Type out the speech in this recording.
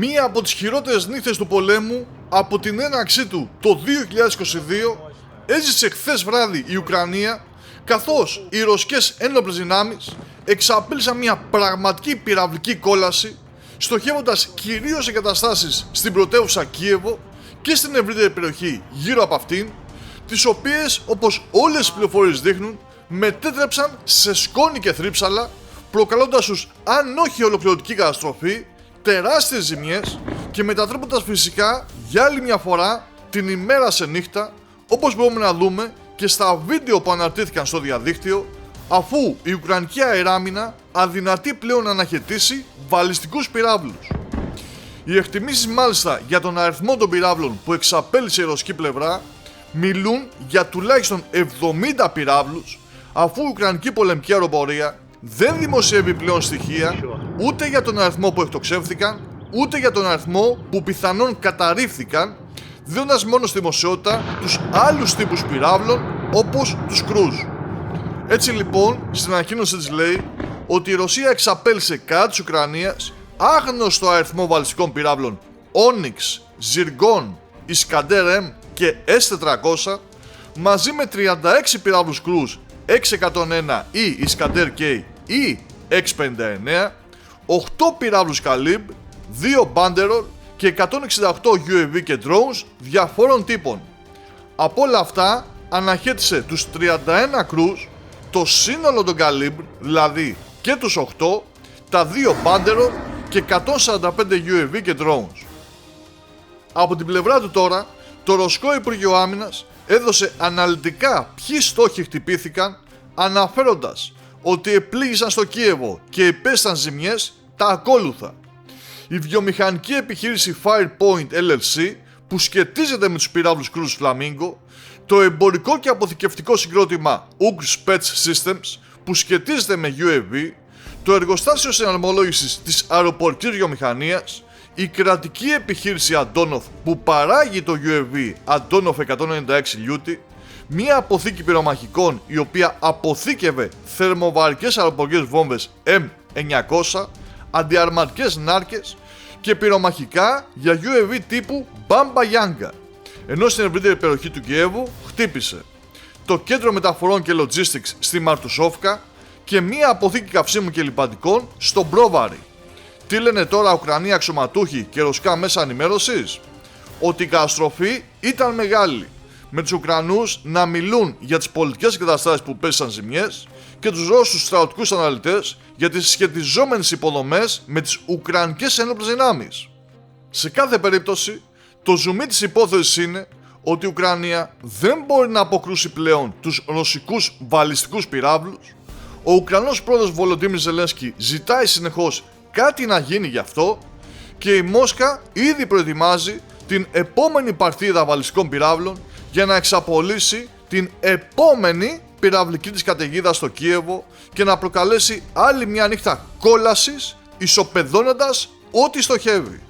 μία από τις χειρότερες νύχτες του πολέμου από την έναρξή του το 2022 έζησε χθες βράδυ η Ουκρανία, καθώς οι ρωσικές ένοπλες δυνάμεις εξαπέλυσαν μια πραγματική πυραυλική κόλαση, στοχεύοντας κυρίως εγκαταστάσεις στην πρωτεύουσα Κίεβο και στην ευρύτερη περιοχή γύρω από αυτήν, τις οποίες, όπως όλες οι πληροφορίες δείχνουν, μετέτρεψαν σε σκόνη και θρύψαλα, προκαλώντας τους, αν όχι ολοκληρωτική καταστροφή, τεράστιες ζημιές και μετατρέποντας φυσικά για άλλη μια φορά την ημέρα σε νύχτα, όπως μπορούμε να δούμε και στα βίντεο που αναρτήθηκαν στο διαδίκτυο, αφού η Ουκρανική αεράμινα αδυνατεί πλέον να αναχαιτήσει βαλιστικούς πυράβλους. Οι εκτιμήσεις μάλιστα για τον αριθμό των πυράβλων που εξαπέλυσε η ρωσική πλευρά μιλούν για τουλάχιστον 70 πυράβλους, αφού η Ουκρανική πολεμική αεροπορία δεν δημοσιεύει πλέον στοιχεία ούτε για τον αριθμό που εκτοξεύθηκαν, ούτε για τον αριθμό που πιθανόν καταρρίφθηκαν, δίνοντας μόνο στη δημοσιότητα τους άλλους τύπους πυράβλων, όπως τους κρούζ. Έτσι λοιπόν, στην ανακοίνωση της λέει ότι η Ρωσία εξαπέλυσε κατά της Ουκρανίας άγνωστο αριθμό βαλιστικών πυράβλων Onyx, Zircon, Iskander M και S400, μαζί με 36 πυράβλους κρούζ X101 ή Iskander K ή X59, 8 πυράβλους Kalib, 2 Banderol και 168 UAV και drones διαφόρων τύπων. Από όλα αυτά αναχέτησε τους 31 κρούζ, το σύνολο των Kalib, δηλαδή και τους 8, τα 2 Banderol και 145 UAV και drones. Από την πλευρά του τώρα, το Ρωσικό Υπουργείο Άμυνας έδωσε αναλυτικά ποιοι στόχοι χτυπήθηκαν, αναφέροντας ότι επλήγησαν στο Κίεβο και υπέστησαν ζημιές τα ακόλουθα: η βιομηχανική επιχείρηση Firepoint LLC που σχετίζεται με τους πυράβλους Cruise Flamingo, το εμπορικό και αποθηκευτικό συγκρότημα Ugr Spets Systems που σχετίζεται με UAV, το εργοστάσιο συναρμολόγησης της αεροπορικής βιομηχανίας, η κρατική επιχείρηση Antonov που παράγει το UAV Antonov 196 Luty, μια αποθήκη πυρομαχικών η οποία αποθήκευε θερμοβαρικές αεροπορικές βόμβες M900, αντιαρματικές νάρκες και πυρομαχικά για UAV τύπου Bamba Yanga, ενώ στην ευρύτερη περιοχή του Κιέβου χτύπησε το κέντρο μεταφορών και logistics στη Μαρτουσόφκα και μια αποθήκη καυσίμου και λιπαντικών στο Μπρόβαρι. Τι λένε τώρα Ουκρανοί αξιωματούχοι και ρωσικά μέσα ενημέρωσης? Ότι η καταστροφή ήταν μεγάλη, με τους Ουκρανούς να μιλούν για τις πολιτικές εγκαταστάσεις που πέσαν ζημιές και τους Ρώσους στρατιωτικούς αναλυτές για τις σχετιζόμενες υποδομές με τις Ουκρανικές ένοπλες δυνάμεις. Σε κάθε περίπτωση, το ζουμί της υπόθεσης είναι ότι η Ουκρανία δεν μπορεί να αποκρούσει πλέον τους ρωσικούς βαλιστικούς πυράβλους. Ο Ουκρανός πρόεδρος Βολοντίμιρ Ζελένσκι ζητάει συνεχώς κάτι να γίνει γι' αυτό και η Μόσχα ήδη προετοιμάζει την επόμενη παρτίδα βαλιστικών πυράβλων για να εξαπολύσει την επόμενη πυραυλική της καταιγίδα στο Κίεβο και να προκαλέσει άλλη μια νύχτα κόλασης, ισοπεδώνοντας ό,τι στοχεύει.